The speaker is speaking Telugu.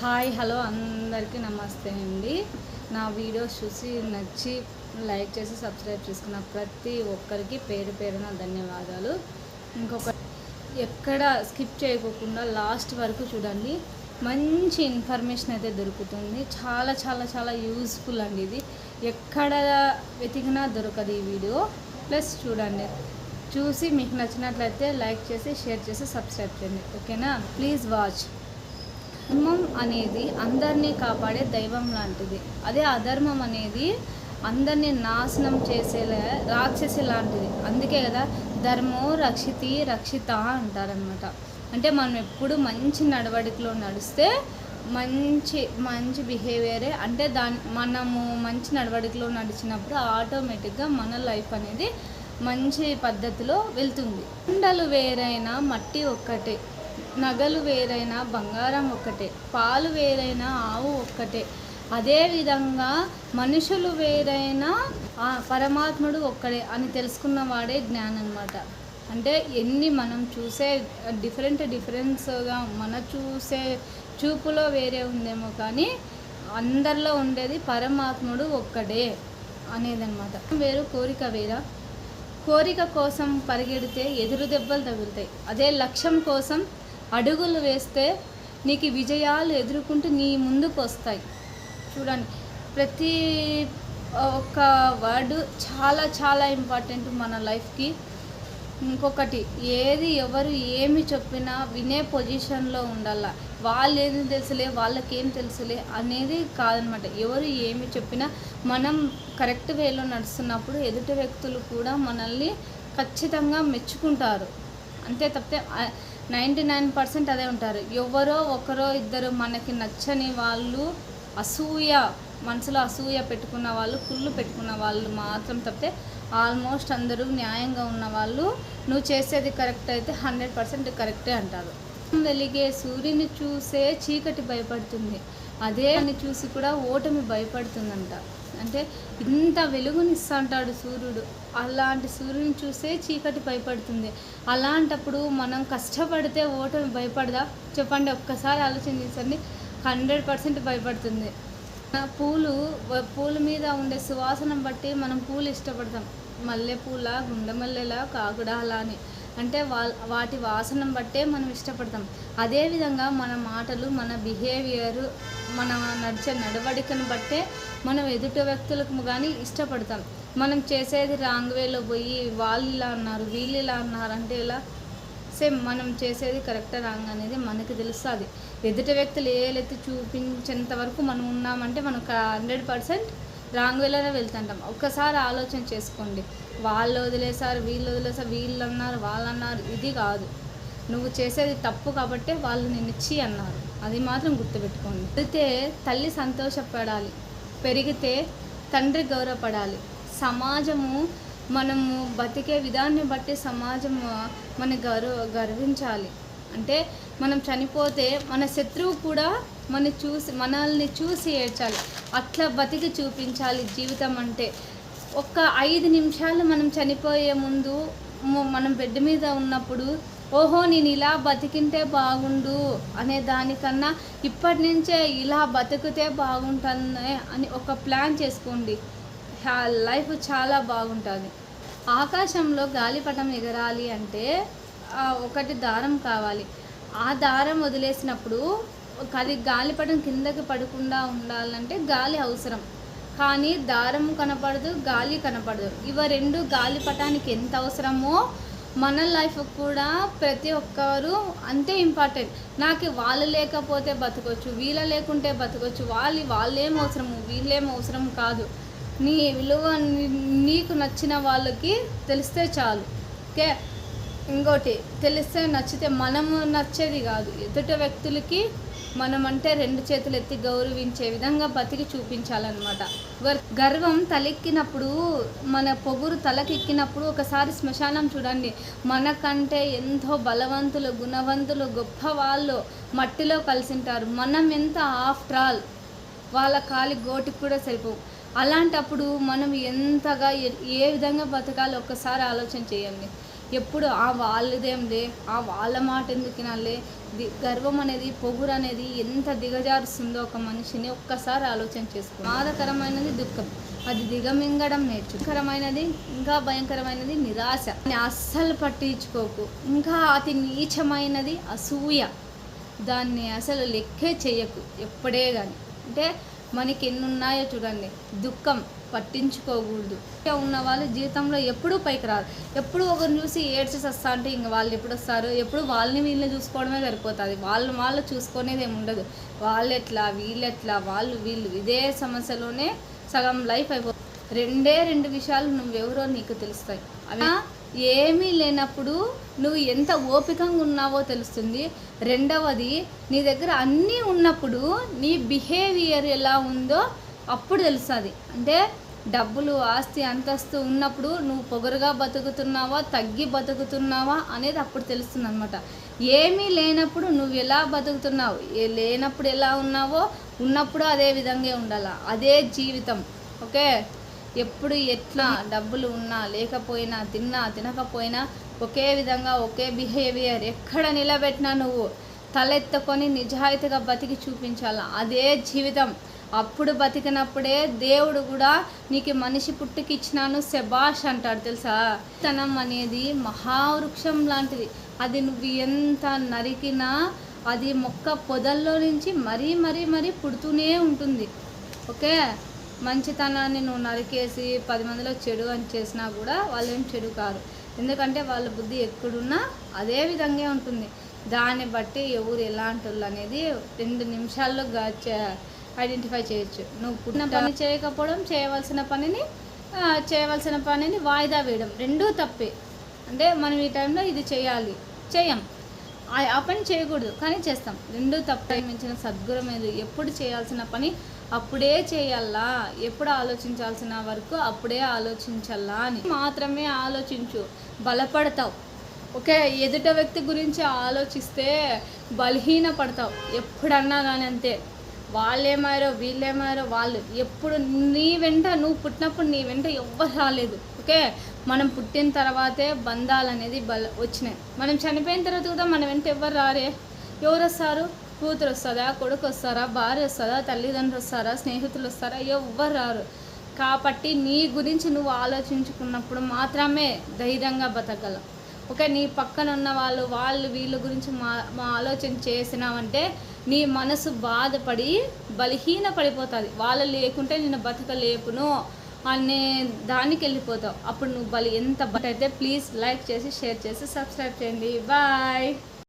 హాయ్ హలో అందరికీ నమస్తే అండి. నా వీడియోస్ చూసి నచ్చి లైక్ చేసి సబ్స్క్రైబ్ చేసుకున్న ప్రతి ఒక్కరికి పేరు పేరున ధన్యవాదాలు. ఇంకొక ఎక్కడ స్కిప్ చేయకుండా లాస్ట్ వరకు చూడండి. మంచి ఇన్ఫర్మేషన్ అయితే దొరుకుతుంది. చాలా చాలా చాలా యూస్ఫుల్ అండి. ఇది ఎక్కడ వెతికినా దొరకదు ఈ వీడియో. ప్లస్ చూడండి, చూసి మీకు నచ్చినట్లయితే లైక్ చేసి షేర్ చేసి సబ్స్క్రైబ్ చేయండి. ఓకేనా? Please watch. ధర్మం అనేది అందరినీ కాపాడే దైవం లాంటిది. అదే అధర్మం అనేది అందరినీ నాశనం చేసేలా రాక్షసి లాంటిది. అందుకే కదా ధర్మో రక్షితి రక్షిత అంటారనమాట. అంటే మనం ఎప్పుడు మంచి నడవడికలో నడిస్తే మంచి మంచి బిహేవియరే, అంటే మనము మంచి నడవడికలో నడిచినప్పుడు ఆటోమేటిక్గా మన లైఫ్ అనేది మంచి పద్ధతిలో వెళ్తుంది. కొండలు వేరైనా మట్టి ఒక్కటే, నగలు వేరైనా బంగారం ఒక్కటే, పాలు వేరైనా ఆవు ఒక్కటే. అదేవిధంగా మనుషులు వేరైనా పరమాత్ముడు ఒక్కడే అని తెలుసుకున్న వాడే జ్ఞానం అన్నమాట. అంటే ఎన్ని మనం చూసే డిఫరెన్స్గా మన చూసే చూపులో వేరే ఉందేమో కానీ అందరిలో ఉండేది పరమాత్ముడు ఒక్కడే అనేదన్నమాట. వేరు కోరిక వేరా. కోరిక కోసం పరిగెడితే ఎదురు దెబ్బలు తగులుతాయి. అదే లక్ష్యం కోసం అడుగులు వేస్తే నీకు విజయాలు ఎదుర్కొంటూ నీ ముందుకు వస్తాయి. చూడండి, ప్రతి ఒక్క వర్డ్ చాలా చాలా ఇంపార్టెంట్ మన లైఫ్కి. ఇంకొకటి, ఎవరు ఏమి చెప్పినా వినే పొజిషన్లో ఉండాల. వాళ్ళు ఏది తెలుసులే, వాళ్ళకేం తెలుసులే అనేది కాదనమాట. ఎవరు ఏమి చెప్పినా మనం కరెక్ట్ వేలో నడుస్తున్నప్పుడు ఎదుటి వ్యక్తులు కూడా మనల్ని ఖచ్చితంగా మెచ్చుకుంటారు. అంతే తప్పితే 99% అదే ఉంటారు. ఎవరో ఒకరో ఇద్దరు మనకి నచ్చని వాళ్ళు, మనసులో అసూయ పెట్టుకున్న వాళ్ళు, కుళ్ళు పెట్టుకున్న వాళ్ళు మాత్రం తప్పితే ఆల్మోస్ట్ అందరూ న్యాయంగా ఉన్న వాళ్ళు నువ్వు చేసేది కరెక్ట్ అయితే 100% కరెక్టే అంటారు. వెలిగే సూర్యుని చూసే చీకటి భయపడుతుంది, అదే అని చూసి కూడా ఓటమి భయపడుతుందంట. అంటే ఇంత వెలుగునిస్తా అంటాడు సూర్యుడు, అలాంటి సూర్యుని చూసే చీకటి భయపడుతుంది. అలాంటప్పుడు మనం కష్టపడితే ఓటమి భయపడదా చెప్పండి? ఒక్కసారి ఆలోచించండి. 100% భయపడుతుంది. పూల మీద ఉండే సువాసన బట్టి మనం పూలు ఇష్టపడతాం. మల్లెపూల, గుండెమల్లెలా, కాకుడాలా అని. అంటే వాటి వాసన బట్టే మనం ఇష్టపడతాం. అదేవిధంగా మన మాటలు, మన బిహేవియరు, మన నడిచే నడవడికను బట్టే మనం ఎదుటి వ్యక్తులకు కానీ ఇష్టపడతాం. మనం చేసేది రాంగ్ వేలో పోయి వాళ్ళు ఇలా అన్నారు, వీళ్ళు ఇలా అన్నారు అంటే ఇలా సేమ్ మనం చేసేది కరెక్ట్ రాంగ్ అనేది మనకి తెలుస్తుంది. ఎదుటి వ్యక్తులు ఏలెత్తి చూపించేంత వరకు మనం ఉన్నామంటే మనం 100% రాంగ్ వేలోనే వెళ్తుంటాం. ఒక్కసారి ఆలోచన చేసుకోండి. వాళ్ళు వదిలేసారు, వీళ్ళు అన్నారు, వాళ్ళు అన్నారు, ఇది కాదు. నువ్వు చేసేది తప్పు కాబట్టి వాళ్ళు నిన్నిచ్చి అన్నారు. అది మాత్రం గుర్తుపెట్టుకోండి. పెరిగితే తల్లి సంతోషపడాలి, పెరిగితే తండ్రి గౌరవపడాలి. సమాజము మనము బతికే విధాన్ని బట్టి సమాజం గర్వించాలి. అంటే మనం చనిపోతే మన శత్రువు కూడా మనల్ని చూసి ఏడ్చాలి. అట్లా బతికి చూపించాలి జీవితం అంటే. ఒక్క 5 నిమిషాలు మనం చనిపోయే ముందు మనం బెడ్ మీద ఉన్నప్పుడు ఓహో నేను ఇలా బతికింటే బాగుండు అనే దానికన్నా ఇప్పటి నుంచే ఇలా బతికితే బాగుంటుంది అని ఒక ప్లాన్ చేసుకోండి. లైఫ్ చాలా బాగుంటుంది. ఆకాశంలో గాలిపటం ఎగరాలి అంటే ఒకటి దారం కావాలి. ఆ దారం వదిలేసినప్పుడు అది గాలిపటం కిందకి పడకుండా ఉండాలంటే గాలి అవసరం. కానీ దారం కనపడదు, గాలి కనపడదు. ఇవి రెండు గాలిపటానికి ఎంత అవసరమో మన లైఫ్ కూడా ప్రతి ఒక్కరు అంతే ఇంపార్టెంట్. నాకు వాళ్ళు లేకపోతే బతకొచ్చు, వీళ్ళ లేకుంటే బతకొచ్చు, వాళ్ళేం అవసరము, వీళ్ళేం అవసరం కాదు. నీ విలువ నీకు నచ్చిన వాళ్ళకి తెలిస్తే చాలు. ఓకే? ఇంకోటి, తెలిస్తే నచ్చితే మనము నచ్చేది కాదు, ఎదుటి వ్యక్తులకి మనం అంటే 2 చేతులు ఎత్తి గౌరవించే విధంగా బతికి చూపించాలన్నమాట. గర్వం తలెక్కినప్పుడు, మన పొగురు తలకెక్కినప్పుడు ఒకసారి శ్మశానం చూడండి. మనకంటే ఎంతో బలవంతులు, గుణవంతులు, గొప్ప వాళ్ళు మట్టిలో కలిసింటారు. మనం ఎంత ఆఫ్టర్ ఆల్ వాళ్ళ కాలి గోటికి కూడా సరిపోవు. అలాంటప్పుడు మనం ఎంతగా ఏ విధంగా బతకాలో ఒక్కసారి ఆలోచన చేయండి. ఎప్పుడు వాళ్ళదేంలే, వాళ్ళ మాట ఎందుకు వినాలే, గర్వం అనేది, పొగురు అనేది ఎంత దిగజారుస్తుందో ఒక మనిషిని ఒక్కసారి ఆలోచన చేసుకో. ప్రమాదకరమైనది దుఃఖం, అది దిగమింగడం నేర్చుకరమైనది, ఇంకా భయంకరమైనది నిరాశ. అస్సలు పట్టించుకోకు. ఇంకా అతి నీచమైనది అసూయ, దాన్ని అసలు లెక్కే చెయ్యకు ఎప్పుడే కానీ. అంటే మనకి ఎన్ని ఉన్నాయో చూడండి. దుఃఖం పట్టించుకోకూడదు. ఉన్న వాళ్ళు జీవితంలో ఎప్పుడూ పైకి రాదు. ఎప్పుడు ఒకరిని చూసి ఏడ్చేసి వస్తా అంటే ఇంక వాళ్ళు ఎప్పుడు వస్తారు? ఎప్పుడు వాళ్ళని వీళ్ళని చూసుకోవడమే సరిపోతుంది. వాళ్ళు చూసుకునేది ఏమి ఉండదు. వాళ్ళెట్లా వీళ్ళెట్లా వీళ్ళు ఇదే సమస్యలోనే సగం లైఫ్ అయిపోతుంది. రెండు విషయాలు నువ్వెవరో నీకు తెలుస్తాయి. అవి ఏమీ లేనప్పుడు నువ్వు ఎంత ఓపికంగా ఉన్నావో తెలుస్తుంది. రెండవది, నీ దగ్గర అన్నీ ఉన్నప్పుడు నీ బిహేవియర్ ఎలా ఉందో అప్పుడు తెలుస్తుంది. అంటే డబ్బులు, ఆస్తి, అంతస్తు ఉన్నప్పుడు నువ్వు పొగరుగా బతుకుతున్నావా, తగ్గి బతుకుతున్నావా అనేది అప్పుడు తెలుస్తుంది అనమాట. ఏమీ లేనప్పుడు నువ్వు ఎలా బతుకుతున్నావు, లేనప్పుడు ఎలా ఉన్నావో ఉన్నప్పుడు అదే విధంగా ఉండాలి. అదే జీవితం. ఓకే, ఎప్పుడు ఎట్లా డబ్బులు ఉన్నా లేకపోయినా, తిన్నా తినకపోయినా ఒకే విధంగా ఒకే బిహేవియర్ ఎక్కడ నిలబెట్టినా నువ్వు తలెత్తుకొని నిజాయితీగా బతికి చూపించాల. అదే జీవితం. అప్పుడు బతికినప్పుడే దేవుడు కూడా నీకు మనిషి పుట్టుకిచ్చినాను శబాష్ అంటాడు తెలుసా. తనం అనేది మహావృక్షం లాంటిది. అది నువ్వు ఎంత నరికినా అది మొక్క పొదల్లో నుంచి మరీ మరీ మరీ పుడుతూనే ఉంటుంది. ఓకే, మంచితనాన్ని నువ్వు నరికేసి 10 మందిలో చెడు అని చేసినా కూడా వాళ్ళు ఏం చెడు కాదు. ఎందుకంటే వాళ్ళ బుద్ధి ఎక్కడున్నా అదే విధంగా ఉంటుంది. దాన్ని బట్టి ఎవరు ఎలాంటి వాళ్ళు అనేది 2 నిమిషాల్లో ఐడెంటిఫై చేయొచ్చు. నువ్వు పుట్టిన పని చేయకపోవడం, చేయవలసిన పనిని వాయిదా వేయడం రెండూ తప్పే. అంటే మనం ఈ టైంలో ఇది చేయం, ఆ పని చేయకూడదు కానీ చేస్తాం. రెండూ తప్పే. మించిన సద్గురం ఏది. ఎప్పుడు చేయాల్సిన పని అప్పుడే చేయాలా, ఎప్పుడు ఆలోచించాల్సిన వరకు అప్పుడే ఆలోచించాలా అని మాత్రమే ఆలోచించు, బలపడతావు. ఓకే, ఎదుట వ్యక్తి గురించి ఆలోచిస్తే బలహీన పడతావు ఎప్పుడన్నా కానీ. అంతే, వాళ్ళేమారో వీళ్ళేమారో వాళ్ళు ఎప్పుడు నీ వెంట, నువ్వు పుట్టినప్పుడు నీ వెంట ఎవ్వరు రాలేదు. ఓకే, మనం పుట్టిన తర్వాతే బంధాలు అనేది వచ్చినాయి. మనం చనిపోయిన తర్వాత కూడా మన వెంట ఎవ్వరు రారే. ఎవరు వస్తారు? కూతురు వస్తుందా, కొడుకు వస్తారా, భార్య వస్తుందా, తల్లిదండ్రులు వస్తారా, స్నేహితులు వస్తారా? ఎవ్వరు రారు. కాబట్టి నీ గురించి నువ్వు ఆలోచించుకున్నప్పుడు మాత్రమే ధైర్యంగా బతకగలం. ఓకే, నీ పక్కన ఉన్న వాళ్ళు వీళ్ళ గురించి మా ఆలోచన చేసినావంటే నీ మనసు బాధపడి బలహీన పడిపోతుంది. వాళ్ళు లేకుంటే నేను బతకలేపును అనే దానికి వెళ్ళిపోతావు. అప్పుడు నువ్వు ఎంత అయితే ప్లీజ్ లైక్ చేసి, షేర్ చేసి, సబ్స్క్రైబ్ చేయండి. బాయ్.